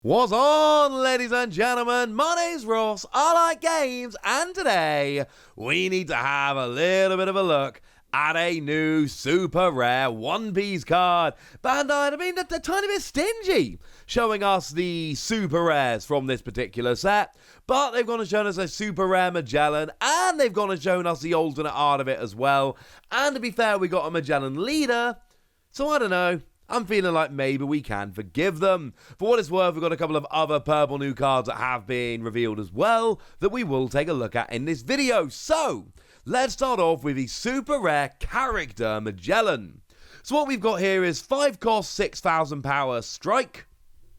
What's on, ladies and gentlemen? My name's Ross, I like games, and today we need to have a little bit of a look at a new super rare One Piece card. Bandai have been a tiny bit stingy showing us the super rares from this particular set, but they've gone and shown us a super rare Magellan, and they've gone and shown us the alternate art of it as well. And to be fair, we got a Magellan leader, so I don't know. I'm feeling like maybe we can forgive them. For what it's worth, we've got a couple of other purple new cards that have been revealed as well that we will take a look at in this video. So, let's start off with the super rare character Magellan. So what we've got here is 5 cost, 6,000 power strike.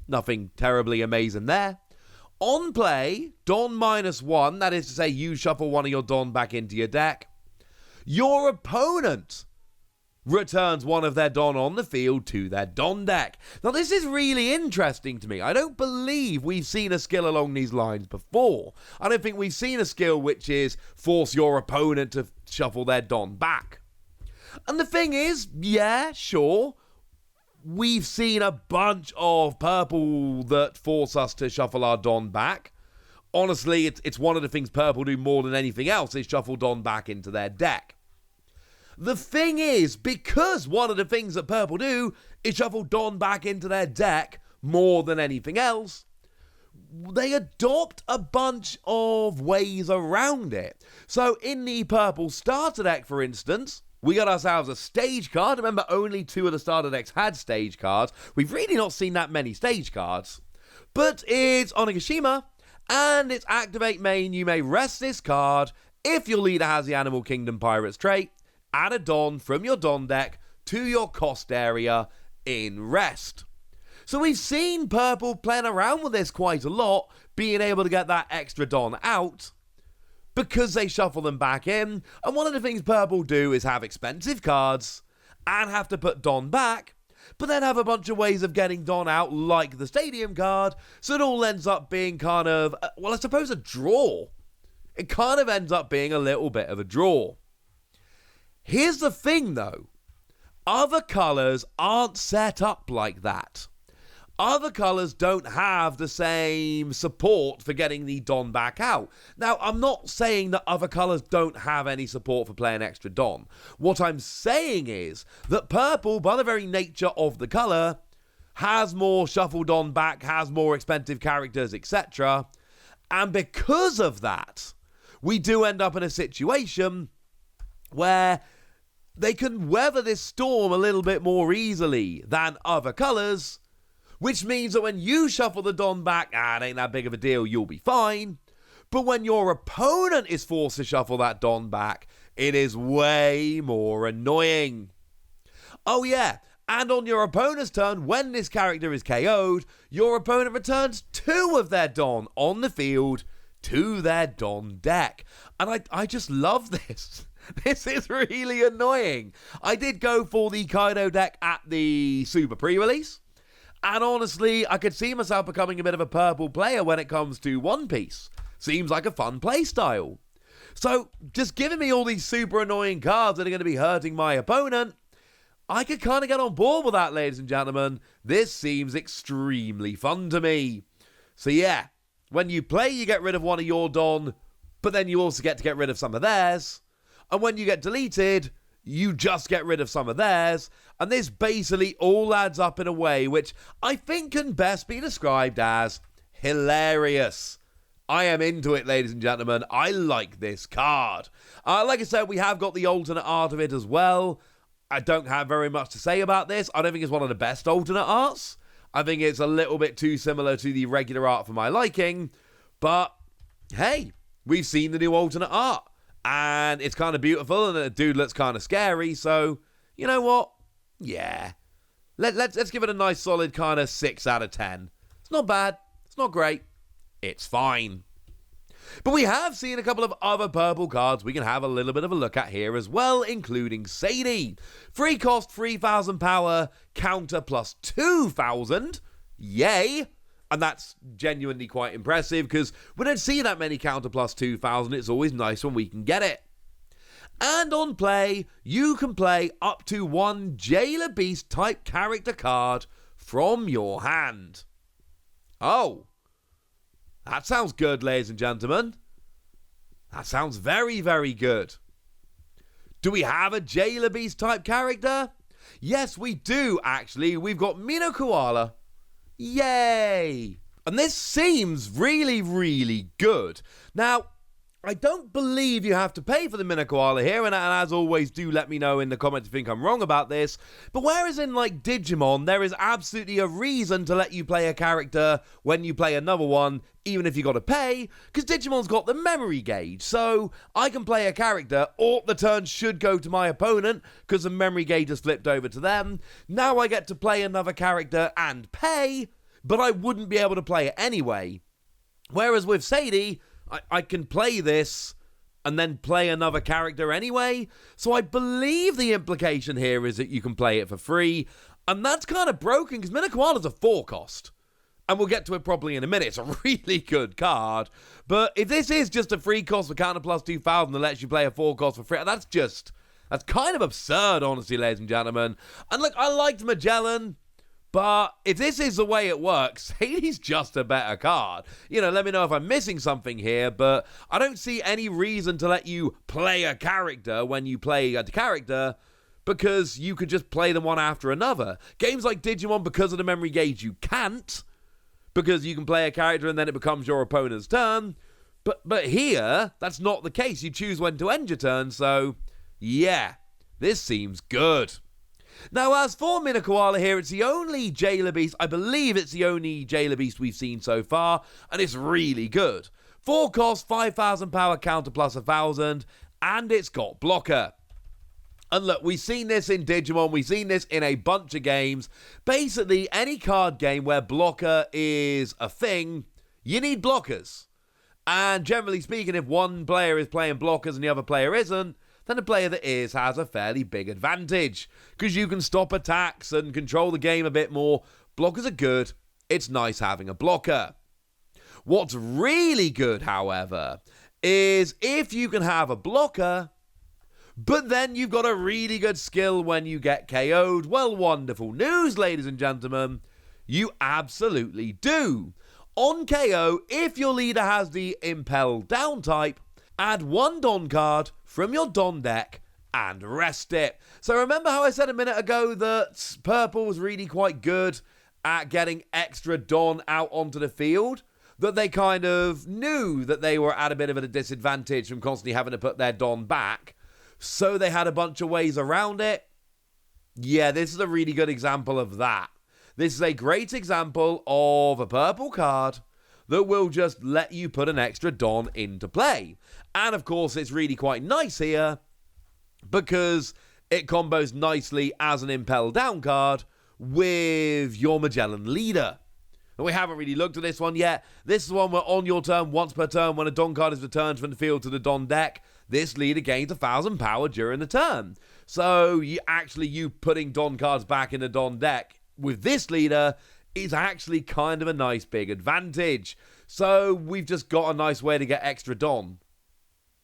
Nothing terribly amazing there. On play, Don -1, that is to say you shuffle one of your Don back into your deck. Your opponent returns one of their Don on the field to their Don deck. Now this is really interesting to me. I don't believe we've seen a skill along these lines before. I don't think we've seen a skill which is force your opponent to shuffle their Don back. And the thing is, yeah, sure, we've seen a bunch of purple that force us to shuffle our Don back. Honestly, it's one of the things purple do more than anything else is shuffle Don back into their deck. The thing is, because one of the things that purple do is shuffle Don back into their deck more than anything else, they adopt a bunch of ways around it. So in the purple starter deck, for instance, we got ourselves a stage card. Remember, only 2 of the starter decks had stage cards. We've really not seen that many stage cards. But it's Onigashima, and it's activate main. You may rest this card if your leader has the Animal Kingdom Pirates trait. Add a Don from your Don deck to your cost area in rest. So we've seen purple playing around with this quite a lot, being able to get that extra Don out because they shuffle them back in. And one of the things purple do is have expensive cards and have to put Don back, but then have a bunch of ways of getting Don out, like the stadium card. So it all ends up being kind of, well, I suppose a draw. It kind of ends up being a little bit of a draw. Here's the thing, though. Other colours aren't set up like that. Other colours don't have the same support for getting the Don back out. Now, I'm not saying that other colours don't have any support for playing extra Don. What I'm saying is that purple, by the very nature of the colour, has more shuffle Don back, has more expensive characters, etc. And because of that, we do end up in a situation where they can weather this storm a little bit more easily than other colours, which means that when you shuffle the Don back, it ain't that big of a deal, you'll be fine. But when your opponent is forced to shuffle that Don back, it is way more annoying. Oh yeah, and on your opponent's turn, when this character is KO'd, your opponent returns 2 of their Don on the field to their Don deck. And I just love this. This is really annoying. I did go for the Kaido deck at the Super pre-release, and honestly, I could see myself becoming a bit of a purple player when it comes to One Piece. Seems like a fun playstyle. So, just giving me all these super annoying cards that are going to be hurting my opponent, I could kind of get on board with that, ladies and gentlemen. This seems extremely fun to me. So yeah, when you play, you get rid of one of your Don, but then you also get to get rid of some of theirs. And when you get deleted, you just get rid of some of theirs. And this basically all adds up in a way which I think can best be described as hilarious. I am into it, ladies and gentlemen. I like this card. Like I said, we have got the alternate art of it as well. I don't have very much to say about this. I don't think it's one of the best alternate arts. I think it's a little bit too similar to the regular art for my liking. But, hey, we've seen the new alternate art. And it's kind of beautiful, and the dude looks kind of scary, so, you know what? Yeah. Let's give it a nice solid kind of 6 out of 10. It's not bad. It's not great. It's fine. But we have seen a couple of other purple cards we can have a little bit of a look at here as well, including Sadie. 3 cost, 3,000 power, counter plus 2,000. Yay. And that's genuinely quite impressive because we don't see that many counter plus 2,000. It's always nice when we can get it. And on play, you can play up to 1 Jailer Beast type character card from your hand. Oh, that sounds good, ladies and gentlemen. That sounds very, very good. Do we have a Jailer Beast type character? Yes, we do, actually. We've got Mino Koala. Yay! And this seems really, really good. Now, I don't believe you have to pay for the Mino Koala here, and as always, do let me know in the comments if you think I'm wrong about this. But whereas in, like, Digimon, there is absolutely a reason to let you play a character when you play another one, even if you got to pay, because Digimon's got the memory gauge. So I can play a character, or the turn should go to my opponent, because the memory gauge has flipped over to them. Now I get to play another character and pay, but I wouldn't be able to play it anyway. Whereas with Sadie, I can play this and then play another character anyway. So I believe the implication here is that you can play it for free. And that's kind of broken because Mino Koala's a 4 cost. And we'll get to it properly in a minute. It's a really good card. But if this is just a free cost for counter plus 2,000 that lets you play a 4 cost for free, that's kind of absurd, honestly, ladies and gentlemen. And look, I liked Magellan. But if this is the way it works, Sadie's just a better card. You know, let me know if I'm missing something here, but I don't see any reason to let you play a character when you play a character, because you could just play them one after another. Games like Digimon, because of the memory gauge, you can't, because you can play a character and then it becomes your opponent's turn. But here, that's not the case. You choose when to end your turn, so yeah, this seems good. Now, as for Mino Koala here, it's the only Jailer Beast, I believe it's the only Jailer Beast we've seen so far, and it's really good. 4 cost, 5,000 power, counter plus 1,000, and it's got blocker. And look, we've seen this in Digimon, we've seen this in a bunch of games. Basically, any card game where blocker is a thing, you need blockers. And generally speaking, if one player is playing blockers and the other player isn't, then the player that is has a fairly big advantage, because you can stop attacks and control the game a bit more. Blockers are good. It's nice having a blocker. What's really good, however, is if you can have a blocker, but then you've got a really good skill when you get KO'd. Well, wonderful news, ladies and gentlemen. You absolutely do. On KO, if your leader has the Impel Down type, add 1 Don card from your Don deck and rest it. So remember how I said a minute ago that purple was really quite good at getting extra Don out onto the field? That they kind of knew that they were at a bit of a disadvantage from constantly having to put their Don back. So they had a bunch of ways around it. Yeah, this is a really good example of that. This is a great example of a purple card that will just let you put an extra Don into play. And of course, it's really quite nice here because it combos nicely as an Impel Down card with your Magellan leader. And we haven't really looked at this one yet. This is one where on your turn, once per turn, when a Don card is returned from the field to the Don deck, this leader gains 1,000 power during the turn. So you putting Don cards back in the Don deck with this leader is actually kind of a nice big advantage. So we've just got a nice way to get extra Don.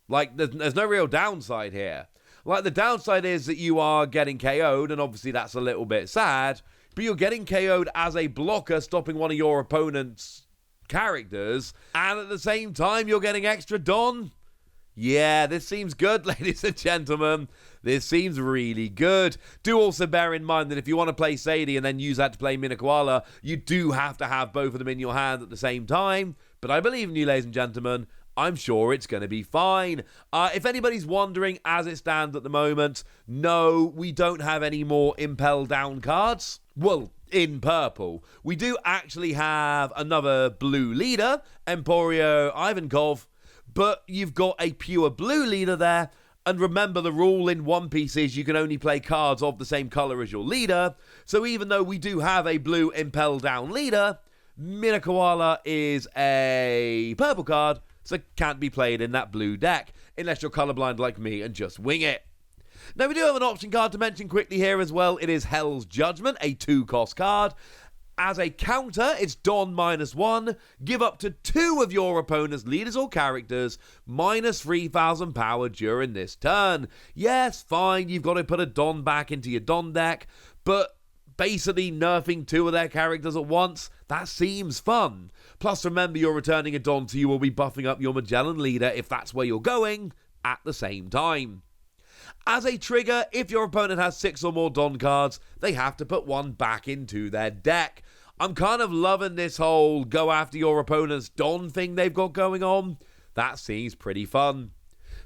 Like, there's no real downside here. Like, the downside is that you are getting KO'd, and obviously that's a little bit sad, but you're getting KO'd as a blocker, stopping one of your opponent's characters, and at the same time you're getting extra Don. Yeah, this seems good, ladies and gentlemen. This seems really good. Do also bear in mind that if you want to play Sadie and then use that to play Mino Koala, you do have to have both of them in your hand at the same time. But I believe in you, ladies and gentlemen. I'm sure it's going to be fine. If anybody's wondering, as it stands at the moment, no, we don't have any more Impel Down cards. Well, in purple. We do actually have another blue leader, Emporio Ivankov, but you've got a pure blue leader there. And remember, the rule in One Piece is you can only play cards of the same color as your leader. So even though we do have a blue Impel Down leader, Mino Koala is a purple card, so can't be played in that blue deck, unless you're colorblind like me and just wing it. Now, we do have an option card to mention quickly here as well. It is Hell's Judgment, a 2-cost card. As a counter, it's Don -1. Give up to 2 of your opponent's leaders or characters minus 3,000 power during this turn. Yes, fine, you've got to put a Don back into your Don deck, but basically nerfing 2 of their characters at once, that seems fun. Plus, remember, you're returning a Don, so you will be buffing up your Magellan leader if that's where you're going at the same time. As a trigger, if your opponent has 6 or more Don cards, they have to put 1 back into their deck. I'm kind of loving this whole go after your opponent's Don thing they've got going on. That seems pretty fun.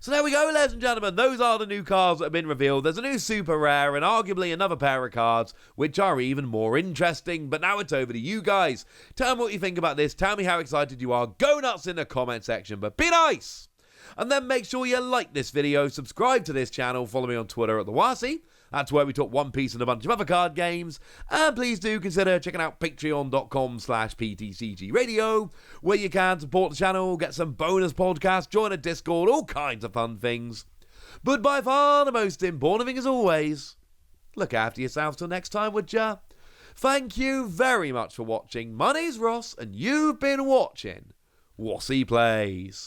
So there we go, ladies and gentlemen. Those are the new cards that have been revealed. There's a new super rare and arguably another pair of cards which are even more interesting. But now it's over to you guys. Tell me what you think about this. Tell me how excited you are. Go nuts in the comment section, but be nice. And then make sure you like this video, subscribe to this channel, follow me on Twitter at the Wasi. That's where we talk One Piece and a bunch of other card games. And please do consider checking out patreon.com/PTCG Radio, where you can support the channel, get some bonus podcasts, join a Discord, all kinds of fun things. But by far the most important thing as always, look after yourselves till next time, would ya? Thank you very much for watching. My name's Ross, and you've been watching Wasi Plays.